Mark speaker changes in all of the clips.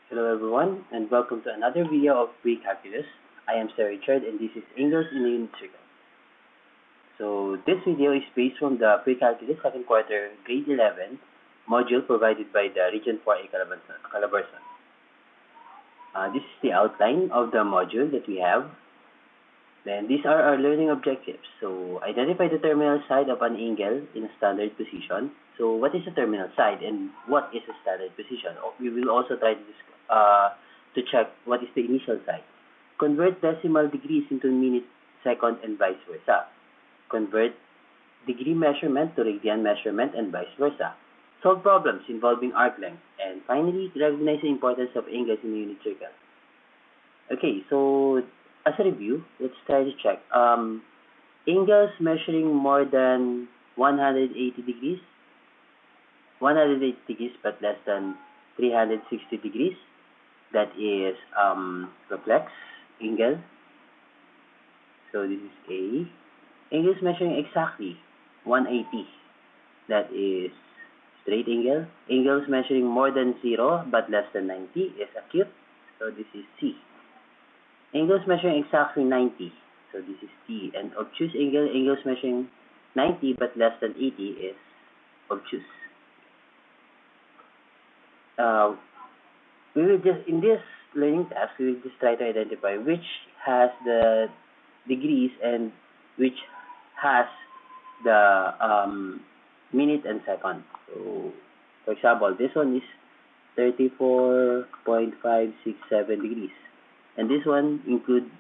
Speaker 1: Hello everyone, and welcome to another video of Precalculus. I am Sir Richard, and this is Angles in the Unit Circle. So this video is based from the Precalculus second quarter grade 11 module provided by the Region 4A Calabarzon. This is the outline of the module that we have. Then these are our learning objectives. So identify the terminal side of an angle in a standard position. So what is a terminal side and what is a standard position? We will also try to check what is the initial side. Convert decimal degrees into minute, second, and vice versa. Convert degree measurement to radian measurement and vice versa. Solve problems involving arc length. And finally, recognize the importance of angles in the unit circle. Okay, so as a review, let's try to check. Angles measuring more than 180 degrees, 180 degrees but less than 360 degrees, that is reflex angle. So this is A. Angles measuring exactly 180, that is straight angle. Angles measuring more than 0 but less than 90 is acute, so this is C. Angles measuring exactly 90, so this is T. And obtuse angle, angles measuring 90 but less than 80 is obtuse. We will just, in this learning task, we will just try to identify which has the degrees and which has the minute and second. So, for example, this one is 34.567 degrees. And this one includes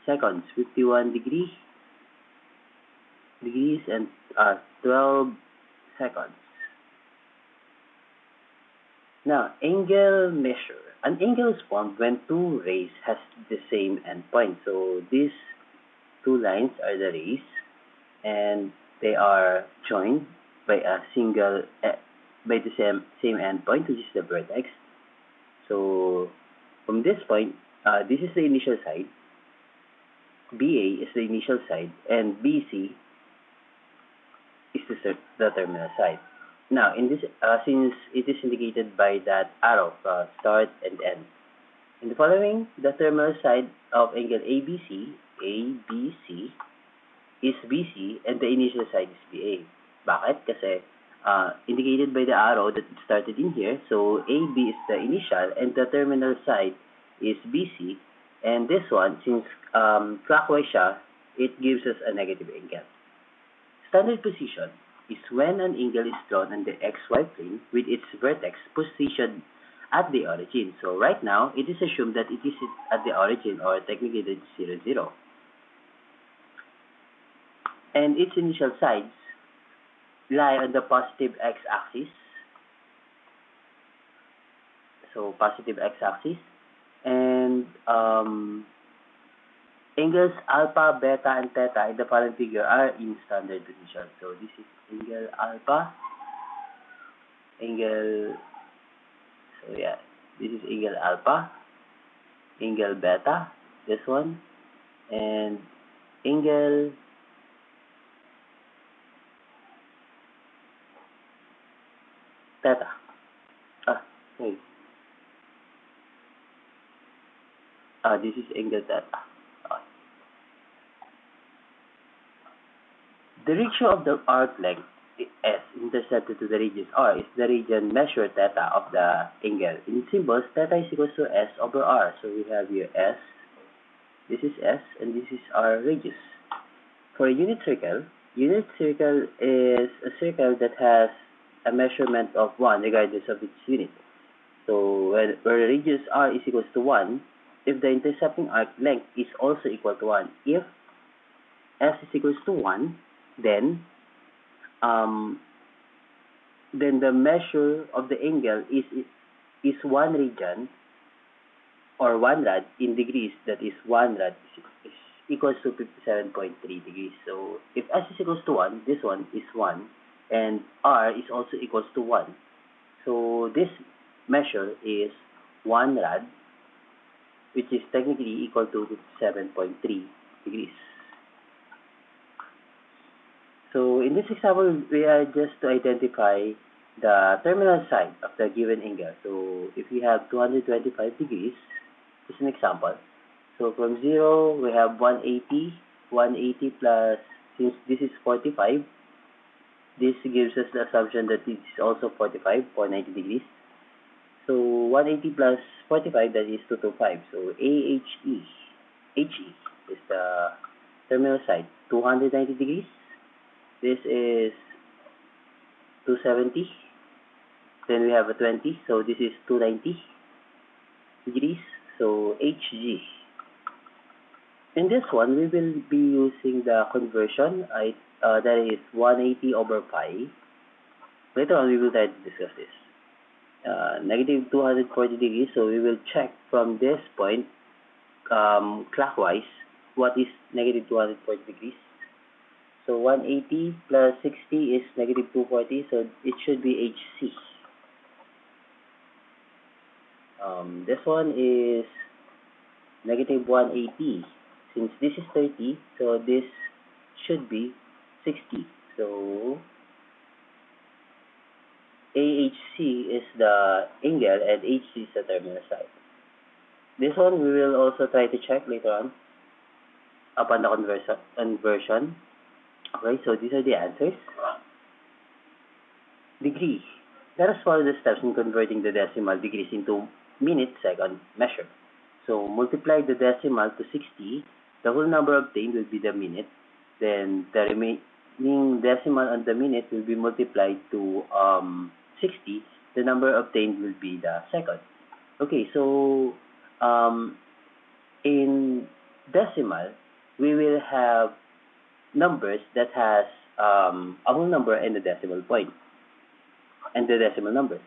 Speaker 1: seconds, 51 degrees and 12 seconds. Now, angle measure. An angle is formed when two rays has the same endpoint. So these two lines are the rays, and they are joined by a single by the same endpoint, which is the vertex. So from this point, this is the initial side. BA is the initial side, and BC is the terminal side. Now, in this, since it is indicated by that arrow, start and end. In the following, the terminal side of angle ABC is BC, and the initial side is BA. Bakit? Kasi indicated by the arrow that it started in here, so AB is the initial, and the terminal side is BC, and this one, since clockwise siya, it gives us a negative angle. Standard position is when an angle is drawn on the xy plane with its vertex positioned at the origin. So right now, it is assumed that it is at the origin, or technically it is 0, 0. And its initial sides lie on the positive x-axis. So positive x-axis. And angles alpha, beta, and theta in the following figure are in standard position. So this is angle alpha, this is angle alpha, angle beta, this one, and angle theta. This is angle theta. The ratio of the arc length S intercepted to the radius R is the radian measure theta of the angle. In symbols, theta is equal to S over R. So we have here S, this is S, and this is our radius. For a unit circle is a circle that has a measurement of 1 regardless of its unit. So where radius R is equal to 1, if the intercepting arc length is also equal to 1. If S is equal to 1, then the measure of the angle is 1 radian, or 1 rad in degrees. That is 1 rad is equals to 57.3 degrees. So if S is equals to 1, this one is 1, and R is also equals to 1. So this measure is 1 rad, which is technically equal to 57.3 degrees. So in this example, we are just to identify the terminal side of the given angle. So if we have 225 degrees, just an example. So from 0, we have 180. 180 plus, since this is 45, this gives us the assumption that it is also 45 or 90 degrees. So 180 plus 45, that is 225. So HE is the terminal side, 290 degrees. This is 270. Then we have a 20, so this is 290 degrees. So HG. In this one, we will be using the conversion. That is 180 over pi. Later on, we will try to discuss this. Negative 240 degrees, so we will check from this point clockwise what is negative 240 degrees. So 180 plus 60 is negative 240, so it should be HC. This one is negative 180. Since this is 30, so this should be 60. So AHC is the angle and HC is the terminal side. This one we will also try to check later on upon the conversion. Okay, so these are the answers. Degree. Let us follow the steps in converting the decimal degrees into minute second measure. So multiply the decimal to 60. The whole number obtained will be the minute. Then the remaining decimal on the minute will be multiplied to 60. The number obtained will be the second. Okay, so in decimal, we will have numbers that has a whole number and the decimal point and the decimal number.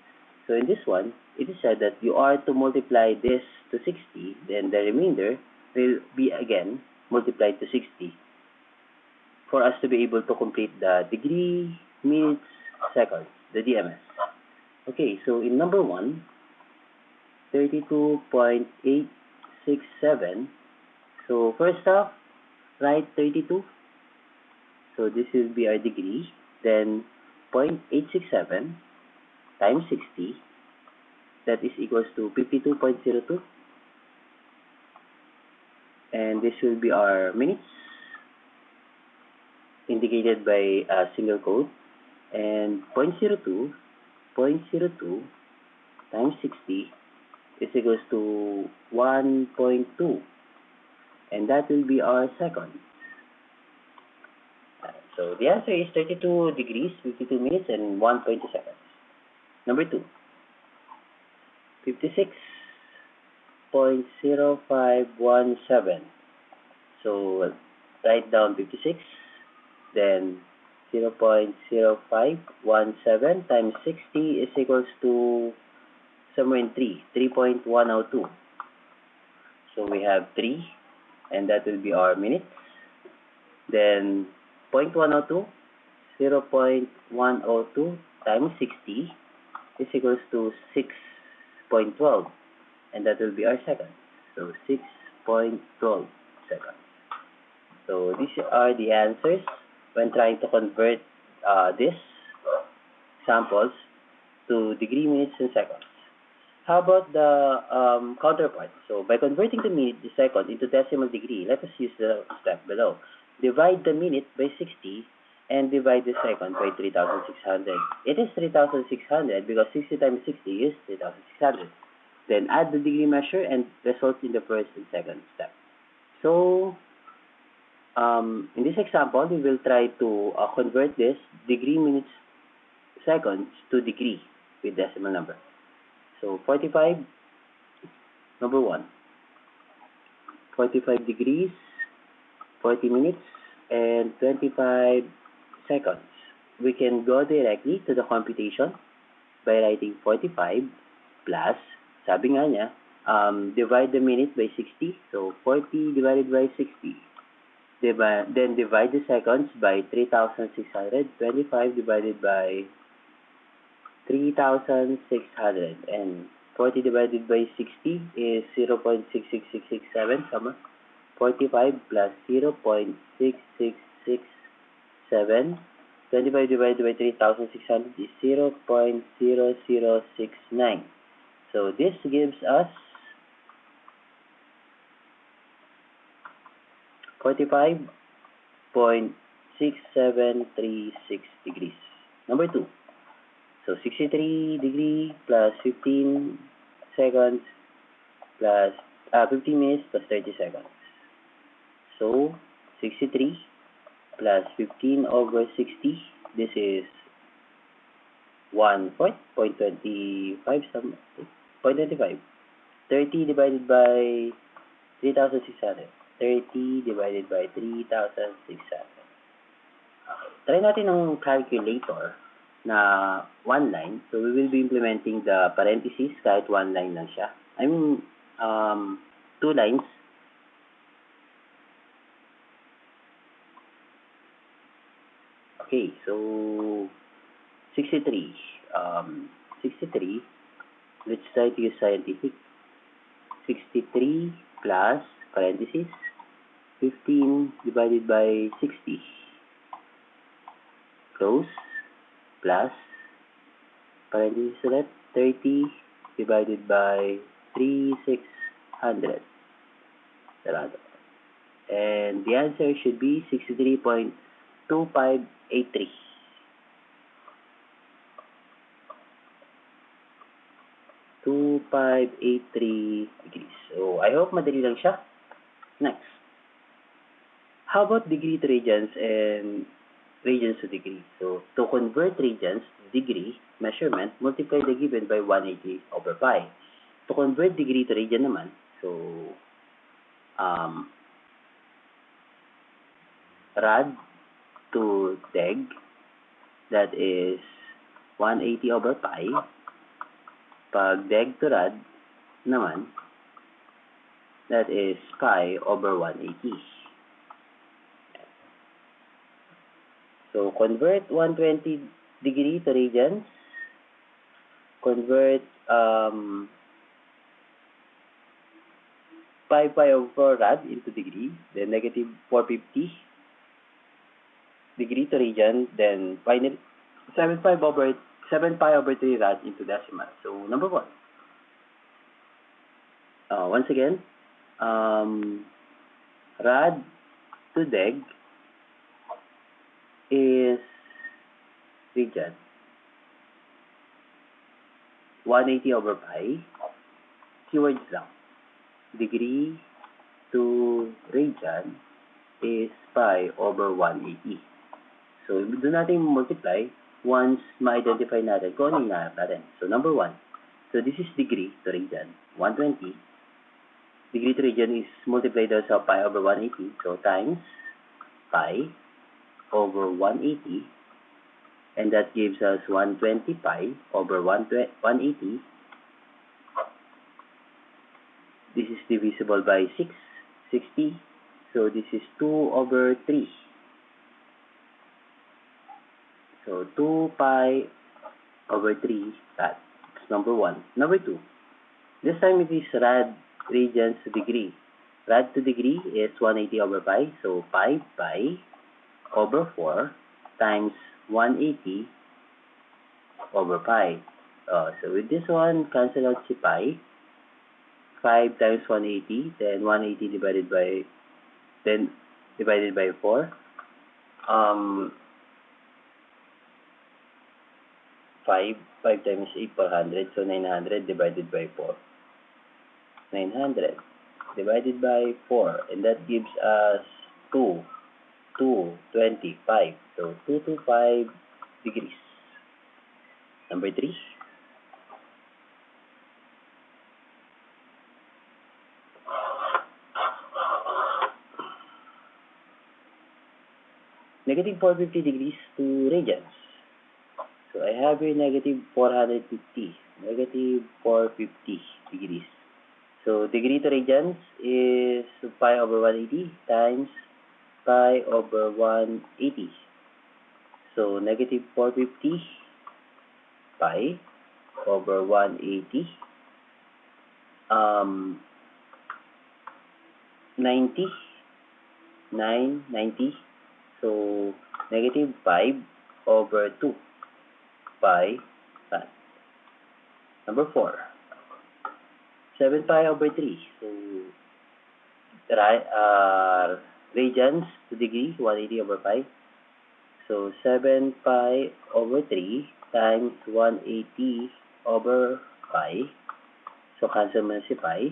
Speaker 1: So in this one, it is said that you are to multiply this to 60, then the remainder will be again multiplied to 60 for us to be able to complete the degree, minutes, seconds, the DMS. Okay, so in number 1, 32.867. So first off, write 32. So this will be our degree. Then 0.867 times 60. That is equals to 52.02. And this will be our minutes, indicated by a single code. And 0.02 times 60 is equals to 1.2. And that will be our second. So the answer is 32 degrees, 52 minutes, and 1.2 seconds. Number 2, 56.0517. So write down 56, then 0.0517 times 60 is equals to somewhere in 3.102. So we have 3, and that will be our minutes. Then 0.102, 0.102 times 60 is equals to 6.12, and that will be our seconds. So 6.12 seconds. So these are the answers when trying to convert these samples to degree, minutes, and seconds. How about the counterpart? So by converting the minute, the second, into decimal degree, let us use the step below. Divide the minute by 60 and divide the second by 3,600. It is 3,600 because 60 times 60 is 3,600. Then add the degree measure and results in the first and second step. So in this example, we will try to convert this degree, minutes, seconds to degree with decimal number. So 45, number 1, 45 degrees, 40 minutes, and 25 seconds. We can go directly to the computation by writing 45 plus, sabi nga niya, divide the minute by 60. So 40 divided by 60. Then divide the seconds by 3,600. 25 divided by 3,600. And 40 divided by 60 is 0.66667, comma. 45 plus 0.6667 25 divided by 3,600 is 0.0069. So this gives us 45.6736 degrees. Number 2. So 63 degree plus 15 seconds plus 15 minutes plus 30 seconds. So 63 plus 15 over 60. This is 1.25 some 0.25. 30 divided by 3,600. 30 divided by 3,600. Try natin ng calculator na one line. So, we will be implementing the parentheses kahit one line lang siya. I mean, 2 lines. Okay, so 63. 63, let's try to use scientific. 63 plus parentheses 15 divided by 60 close plus parentheses ulit 30 divided by 3,600 sarado. And the answer should be 63.2583. 2583 degrees. So, I hope madali lang siya. Next. How about degree to radians and radians to degree? So, to convert radians to degree measurement, multiply the given by 180 over pi. To convert degree to radian naman, so, rad to deg, that is 180 over pi. Pag deg to rad naman, that is pi over 180. So, convert 120 degree to radians. Convert pi over rad into degree. Then negative 450 degree to radian. Then finally 7 pi over 3 rad into decimal. So, number 1. Once again, rad to deg is radian. 180 over pi. Keywords lang. Degree to radian is pi over 180. So, doon natin multiply once ma-identify natin kung ano yung nahanap natin. So, number 1. So, this is degree to radian. 120. Degree to radian is multiplied sa pi over 180. So, times pi over 180. And that gives us 120 pi over 180. This is divisible by 6. 60. So, this is 2 over 3. So, 2 pi over 3 rad. That's number 1. Number 2. This time it is radians to degree. Rad to degree is 180 over pi. So, pi over 4 times 180 over pi. So, with this one, cancel out si pi. 5 times 180, then 180 divided by 4. 5 times 8, 400. So, 900 divided by 4. 900 divided by 4. And that gives us 225. So, 225 degrees. Number 3. Negative 450 degrees to radians. So, I have here negative 450. Negative 450 degrees. So, degree to radians is pi over 180 times pi over 180. So, negative 450 pi over 180. 90. So, negative 5 over 2 pi rad. Number 4, 7 pi over 3. So, radians to degree, 180 over pi. So, 7 pi over 3 times 180 over pi. So, cancel mo na si pi.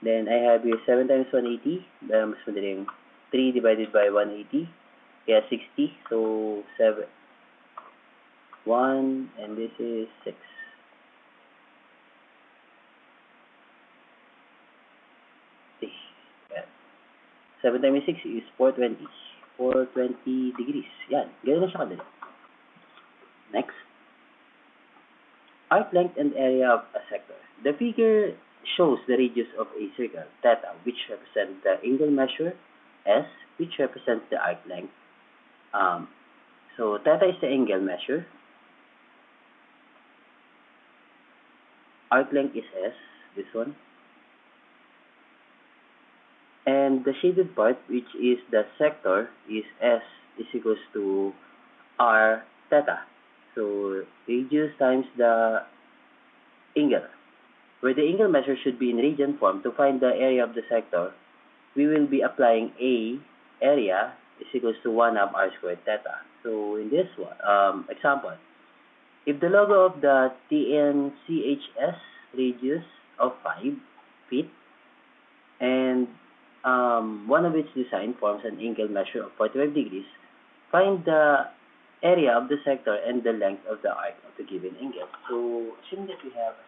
Speaker 1: Then, I have here 7 times 180. Mas madaling 3 divided by 180. Kaya 60. So, 7, 1, and this is 6. Okay. 7 times 6 is 420. 420 degrees. Yan. Ganun na siya kadali. Next. Arc length and area of a sector. The figure shows the radius of a circle, theta, which represents the angle measure, s, which represents the arc length. So theta is the angle measure. Arc length is s, this one. And the shaded part, which is the sector, is s is equals to r theta. So radius times the angle. Where the angle measure should be in radian form, to find the area of the sector, we will be applying A area is equals to 1 half r squared theta. So in this one, example, if the logo of the TNCHS radius of 5 feet and one of its design forms an angle measure of 45 degrees, find the area of the sector and the length of the arc of the given angle. So assume that we have a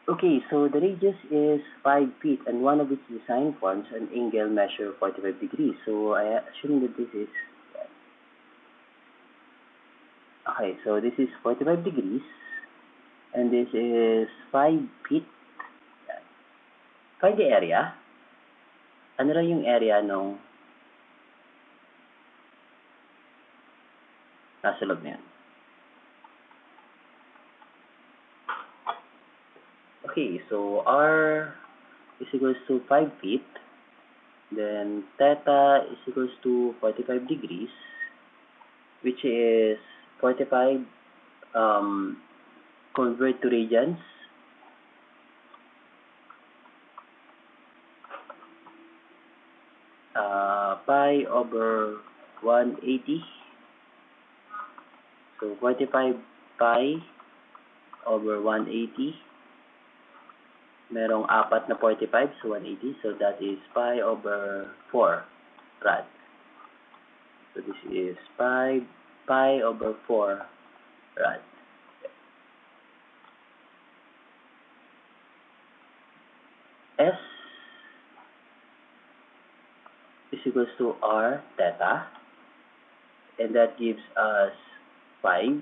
Speaker 1: okay, so the radius is 5 feet and one of its design forms an angle measure 45 degrees. So I assume that this is, okay, so this is 45 degrees and this is 5 feet. Find the area. Ano lang yung area nung nasa loob na yan? Okay, so r is equals to 5 feet. Then theta is equals to 45 degrees, which is 45 convert to radians. Pi over 180. So 45 pi over 180. Merong 4 na 45, so 180. So that is pi over 4 rad. So this is pi over 4 rad. S is equals to r theta, and that gives us 5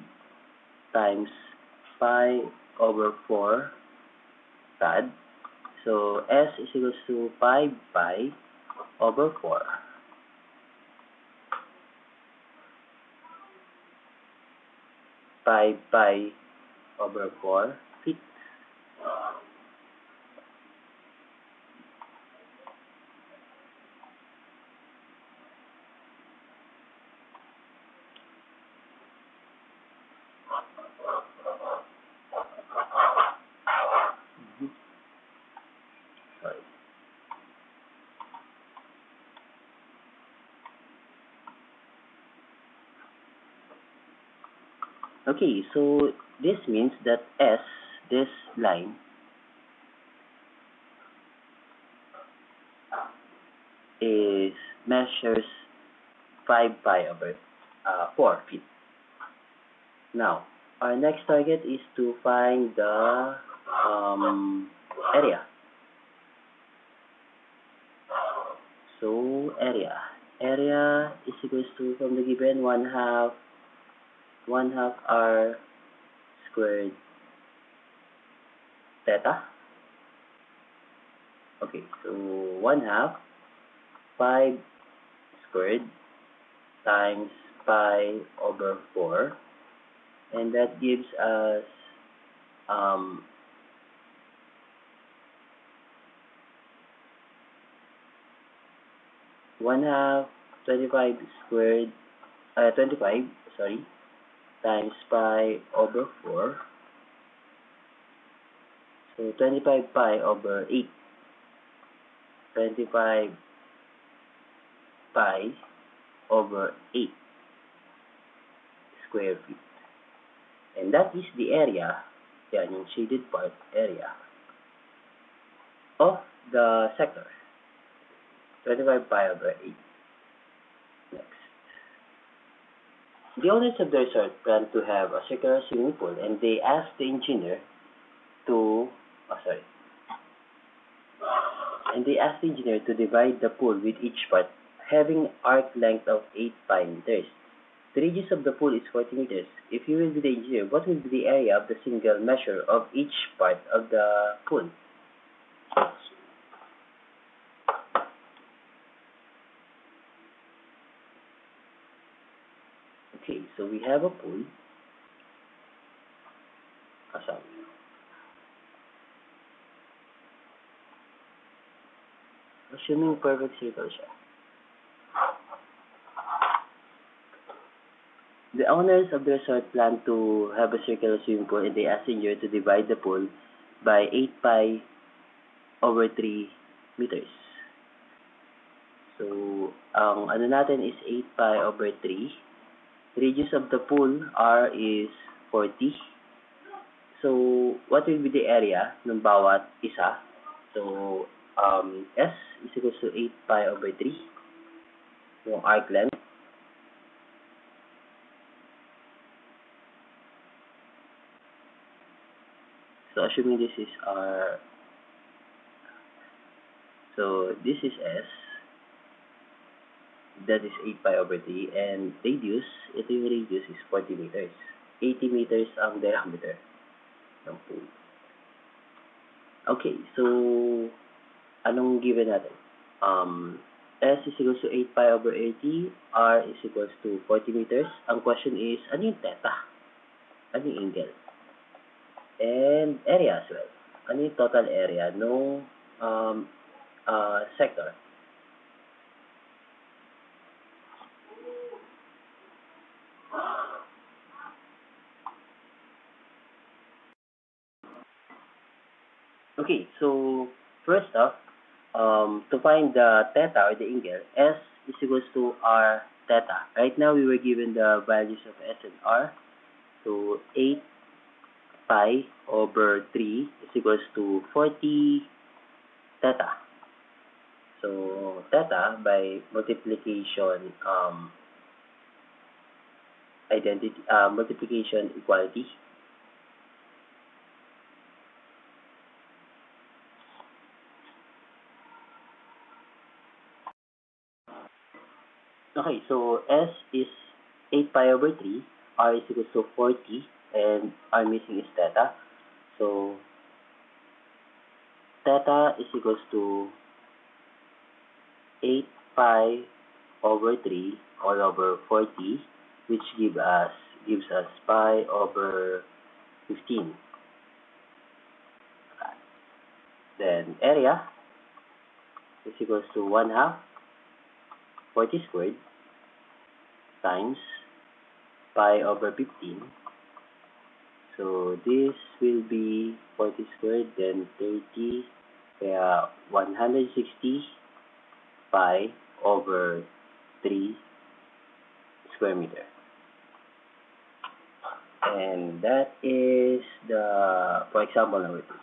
Speaker 1: times pi over 4 rad. So S is equals to 5 pi over 4. Pi over 4 feet. Okay, so this means that S, this line, measures 5 pi over 4 feet. Now, our next target is to find the area. So, area is equals to, from the given, 1/2 r squared theta. Okay, so 1/2 5 squared times pi over 4 and that gives us um, 1/2 25 squared 25 sorry times pi over 4, so 25 pi over 8, 25 pi over 8 square feet. And that is the area, yan yung shaded part, area of the sector, 25 pi over 8. Next. The owners of the resort plan to have a circular swimming pool, and they asked the engineer to, divide the pool with each part having arc length of 8 pi meters. The radius of the pool is 40 meters. If you will be the engineer, what will be the area of the single measure of each part of the pool? Okay, so we have a pool. Assuming perfect circle siya. The owners of the resort plan to have a circular swimming pool, and they asked the engineer to divide the pool by 8 pi over 3 meters. So, ang ano natin is 8 pi over 3. Radius of the pool, R, is 40. So, what will be the area ng bawat isa? So, S is equals to 8 pi over 3. Yung arc length. So, assuming this is R, so this is S, that is 8 pi over 3, and radius, ito yung radius is 40 meters. 80 meters ang diameter ng pool. Okay, so, anong given natin? S is equals to 8 pi over 80, R is equals to 40 meters. Ang question is, ano yung theta? Ano yung angle? And area as well. Ano yung total area no sector? Okay, so first off, to find the theta or the angle, S is equals to R theta. Right now, we were given the values of S and R. So 8 pi over 3 is equals to 40 theta. So theta by multiplication multiplication equality. Okay, so S is 8 pi over 3, R is equals to 40, and our missing is theta. So theta is equals to 8 pi over 3 all over 40, which gives us pi over 15. Then area is equals to 1/2 40 squared times pi over 15. So this will be 40 squared, then 30, kaya 160 pi over 3 square meter. And that is for example number 2.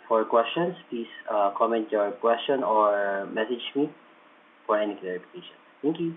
Speaker 1: For questions, please comment your question or message me for any clarification. Thank you.